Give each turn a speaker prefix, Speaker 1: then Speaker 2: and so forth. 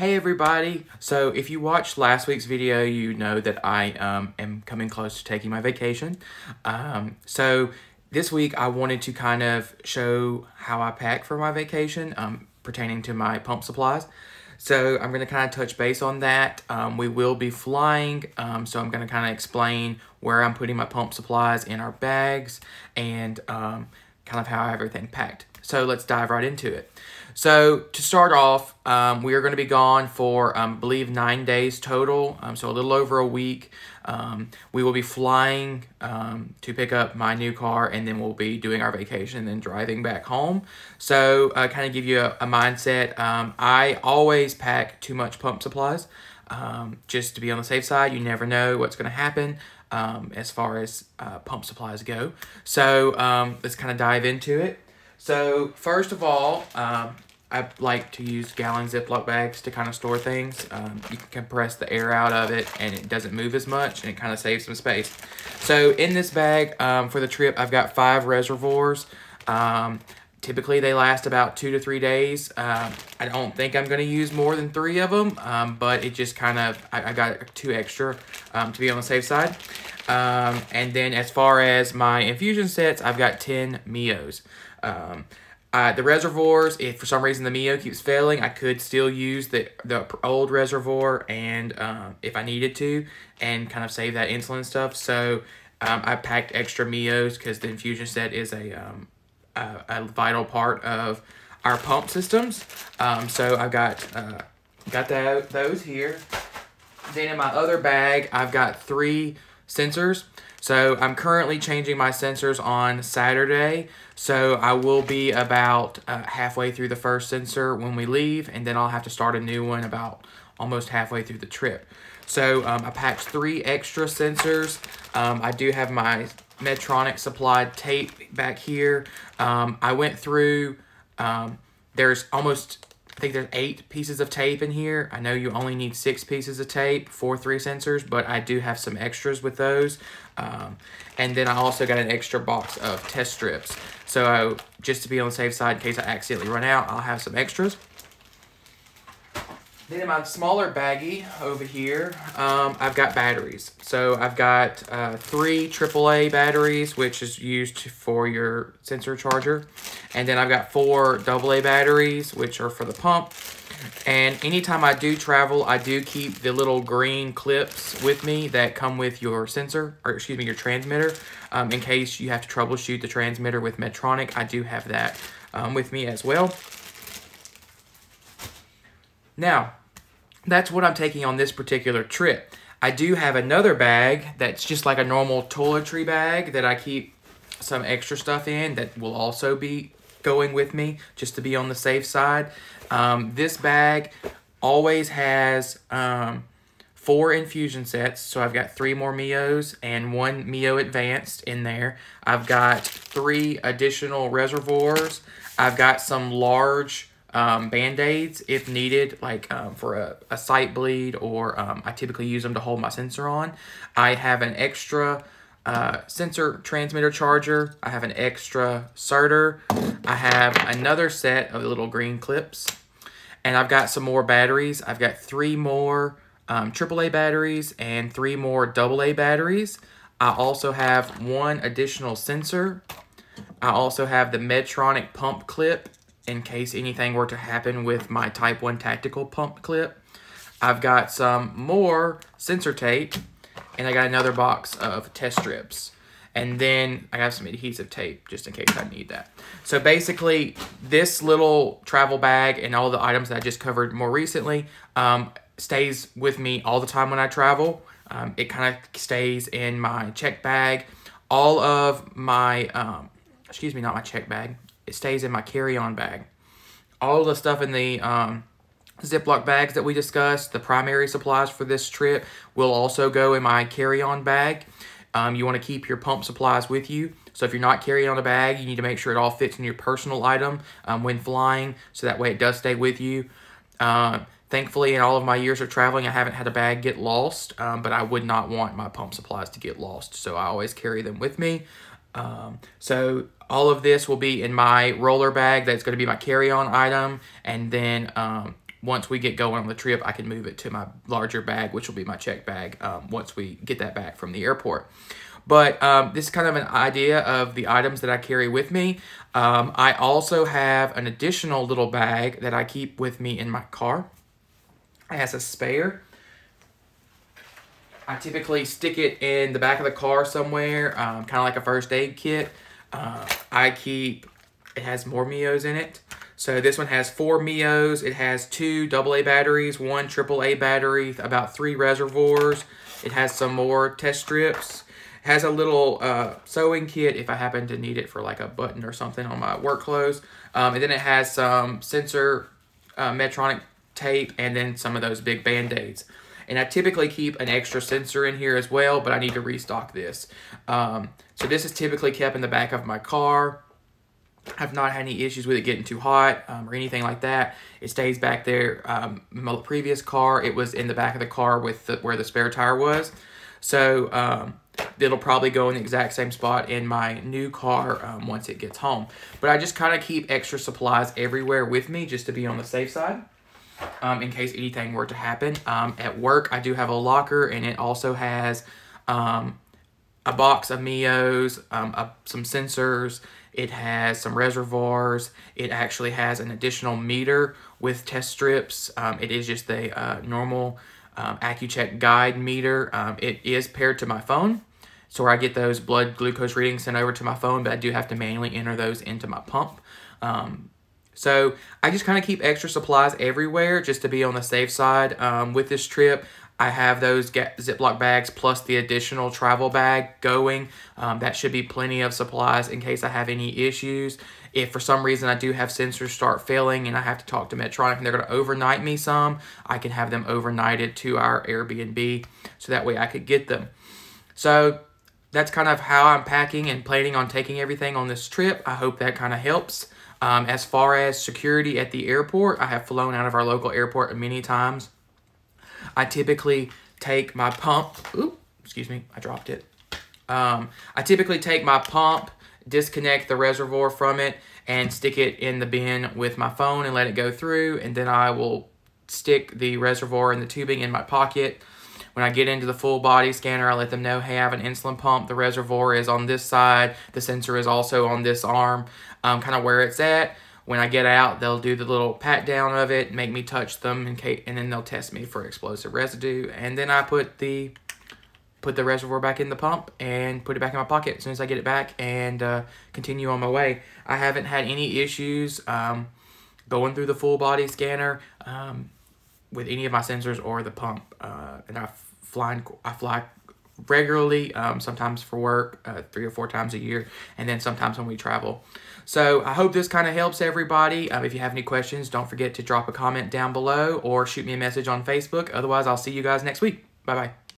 Speaker 1: Hey everybody! So if you watched last week's video, you know that I am coming close to taking my vacation. So this week I wanted to kind of show how I pack for my vacation pertaining to my pump supplies. So I'm going to kind of touch base on that. We will be flying, so I'm going to kind of explain where I'm putting my pump supplies in our bags and kind of how I have everything packed. So let's dive right into it. So to start off, we are going to be gone for, I believe, 9 days total, so a little over a week. We will be flying to pick up my new car, and then we'll be doing our vacation and then driving back home. So kind of give you a mindset. I always pack too much pump supplies just to be on the safe side. You never know what's going to happen as far as pump supplies go. So let's kind of dive into it. So first of all, I like to use gallon Ziploc bags to kind of store things. You can compress the air out of it and it doesn't move as much and it kind of saves some space. So in this bag for the trip, I've got 5 reservoirs. Typically they last about 2 to 3 days. I don't think I'm going to use more than 3 of them, but it just kind of, I got 2 extra to be on the safe side. And then as far as my infusion sets, I've got 10 Mios. The reservoirs, if for some reason the Mio keeps failing, I could still use the old reservoir and if I needed to, and kind of save that insulin stuff. So I packed extra Mios because the infusion set is a vital part of our pump systems. So I've got those here. Then in my other bag, I've got 3 sensors. So I'm currently changing my sensors on Saturday. So I will be about halfway through the first sensor when we leave, and then I'll have to start a new one about almost halfway through the trip. So I packed 3 extra sensors. I do have my Medtronic supplied tape back here. I went through, there's almost, I think there's 8 pieces of tape in here. I know you only need 6 pieces of tape for 3 sensors, but I do have some extras with those. And then I also got an extra box of test strips. So just to be on the safe side in case I accidentally run out, I'll have some extras. Then in my smaller baggie over here, I've got batteries. So I've got 3 AAA batteries, which is used for your sensor charger. And then I've got 4 AA batteries, which are for the pump. And anytime I do travel, I do keep the little green clips with me that come with your sensor, or excuse me, your transmitter. In case you have to troubleshoot the transmitter with Medtronic, I do have that with me as well. Now, that's what I'm taking on this particular trip. I do have another bag that's just like a normal toiletry bag that I keep some extra stuff in that will also be going with me just to be on the safe side. This bag always has 4 infusion sets, so I've got 3 more Mios and 1 Mio Advanced in there. I've got 3 additional reservoirs. I've got some large Band-Aids if needed, like for a sight bleed, or I typically use them to hold my sensor on. I have an extra sensor transmitter charger. I have an extra Serter. I have another set of little green clips. And I've got some more batteries. I've got 3 more AAA batteries and 3 more AA batteries. I also have 1 additional sensor. I also have the Medtronic pump clip in case anything were to happen with my Type 1 tactical pump clip. I've got some more sensor tape, and I got another box of test strips. And then I have some adhesive tape just in case I need that. So basically, this little travel bag and all the items that I just covered more recently stays with me all the time when I travel. It kind of stays in my check bag. All of my, excuse me, not my check bag. It stays in my carry-on bag. All the stuff in the Ziploc bags that we discussed, the primary supplies for this trip, will also go in my carry-on bag. You want to keep your pump supplies with you. So if you're not carrying on a bag, you need to make sure it all fits in your personal item when flying, so that way it does stay with you. Thankfully, in all of my years of traveling, I haven't had a bag get lost, but I would not want my pump supplies to get lost, so I always carry them with me. So all of this will be in my roller bag. That's going to be my carry-on item. And then once we get going on the trip, I can move it to my larger bag, which will be my check bag once we get that back from the airport. But this is kind of an idea of the items that I carry with me. I also have an additional little bag that I keep with me in my car. It has a spare. I typically stick it in the back of the car somewhere, kind of like a first aid kit. It has more Mios in it. So this one has 4 Mios. It has 2 AA batteries, 1 AAA battery, about 3 reservoirs. It has some more test strips. It has a little sewing kit if I happen to need it for like a button or something on my work clothes. And then it has some sensor Medtronic tape and then some of those big Band-Aids. And I typically keep an extra sensor in here as well, but I need to restock this. So this is typically kept in the back of my car. I've not had any issues with it getting too hot or anything like that. It stays back there. My previous car, it was in the back of the car with where the spare tire was. So it'll probably go in the exact same spot in my new car once it gets home. But I just kind of keep extra supplies everywhere with me just to be on the safe side in case anything were to happen. At work, I do have a locker, and it also has a box of Mios, some sensors. It has some reservoirs. It actually has an additional meter with test strips. It is just a normal AccuCheck guide meter. It is paired to my phone, so where I get those blood glucose readings sent over to my phone, but I do have to manually enter those into my pump. So I just kind of keep extra supplies everywhere just to be on the safe side. With this trip, I have those Ziploc bags plus the additional travel bag going. That should be plenty of supplies in case I have any issues. If for some reason I do have sensors start failing and I have to talk to Medtronic and they're going to overnight me some, I can have them overnighted to our Airbnb so that way I could get them. So that's kind of how I'm packing and planning on taking everything on this trip. I hope that kind of helps. As far as security at the airport, I have flown out of our local airport many times. I typically take my pump. Ooh, excuse me, I dropped it. I typically take my pump, disconnect the reservoir from it, and stick it in the bin with my phone and let it go through. And then I will stick the reservoir and the tubing in my pocket. When I get into the full body scanner, I let them know, hey, I have an insulin pump. The reservoir is on this side. The sensor is also on this arm, kind of where it's at. When I get out, they'll do the little pat down of it, make me touch them, and then they'll test me for explosive residue. And then I put the reservoir back in the pump and put it back in my pocket as soon as I get it back and continue on my way. I haven't had any issues going through the full body scanner with any of my sensors or the pump. And I fly regularly, sometimes for work, 3 or 4 times a year, and then sometimes when we travel. So I hope this kind of helps everybody. If you have any questions, don't forget to drop a comment down below or shoot me a message on Facebook. Otherwise, I'll see you guys next week. Bye-bye.